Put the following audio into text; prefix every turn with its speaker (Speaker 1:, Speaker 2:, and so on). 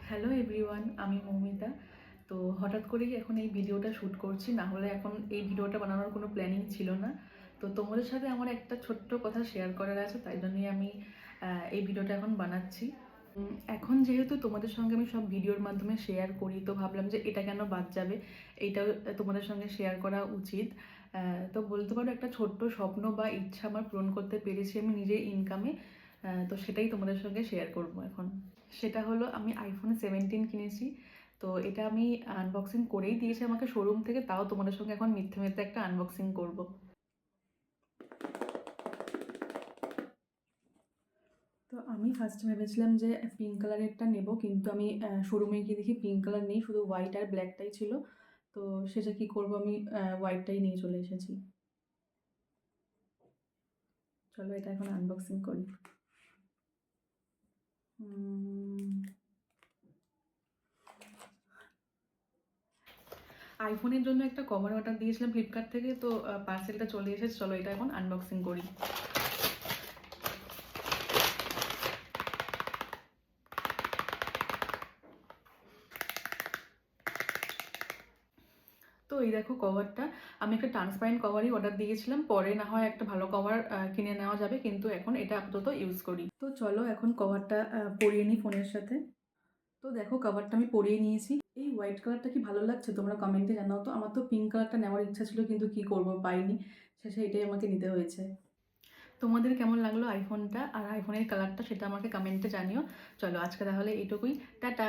Speaker 1: Hello everyone, আমি মৌমিতা। তো হঠাৎ করেই এখন এই ভিডিওটা শ্যুট করছি, না হলে এখন এই ভিডিওটা বানানোর কোনো প্ল্যানিং ছিল না। তো তোমাদের সাথে আমার একটা ছোট্ট কথা শেয়ার করার আছে, তাই জন্যই আমি এই ভিডিওটা এখন বানাচ্ছি। এখন যেহেতু তোমাদের সঙ্গে আমি সব ভিডিওর মাধ্যমে শেয়ার করি, তো ভাবলাম যে এটা কেন বাদ যাবে, এইটাও তোমাদের সঙ্গে শেয়ার করা উচিত। তো বলতে পারো একটা ছোট্ট স্বপ্ন বা ইচ্ছা আমার পূরণ করতে পেরেছি আমি নিজের ইনকামে। তো সেটাই তোমাদের সঙ্গে শেয়ার করব এখন। সেটা হলো আমি আইফোন 17 কিনেছি। তো এটা আমি আনবক্সিং করেই দিয়েছি আমাকে শোরুম থেকে, তাও তোমাদের সঙ্গে এখন মিথ্যে মিথ্যে একটা আনবক্সিং করব। তো আমি ফার্স্ট ভেবেছিলাম যে পিঙ্ক কালারেরটা নেব, কিন্তু আমি শোরুমে গিয়ে দেখি পিঙ্ক কালার নেই, শুধু হোয়াইট আর ব্ল্যাকটাই ছিল। তো সেটা কি করব, আমি হোয়াইটটাই নিয়ে চলে এসেছি। চলো এটা এখন আনবক্সিং করি। আইফোনের জন্য একটা কভার অর্ডার দিয়েছিলাম ফ্লিপকার্ট থেকে, তো পার্সেলটা চলে এসেছে। চলো এটা এখন আনবক্সিং করি। তো এই দেখো কভারটা, আমি একটা ট্রান্সপারেন্ট কভারই অর্ডার দিয়েছিলাম, পরে না হয় একটা ভালো কভার কিনে নেওয়া যাবে, কিন্তু এখন এটা আপাতত ইউজ করি। তো চলো এখন কভারটা পরিয়ে নিই ফোনের সাথে। তো দেখো কভারটা আমি পরিয়ে নিয়েছি। এই হোয়াইট কালারটা কি ভালো লাগছে তোমরা কমেন্টে জানাও তো। আমার তো পিঙ্ক কালারটা নেওয়ার ইচ্ছা ছিল, কিন্তু কি করব, পাইনি, শেষে এটাই আমাকে নিতে হয়েছে। তোমাদের কেমন লাগলো আইফোনটা আর আইফোনের কালারটা, সেটা আমাকে কমেন্টে জানিও। চলো আজকে তাহলে এইটুকুই, টাটা।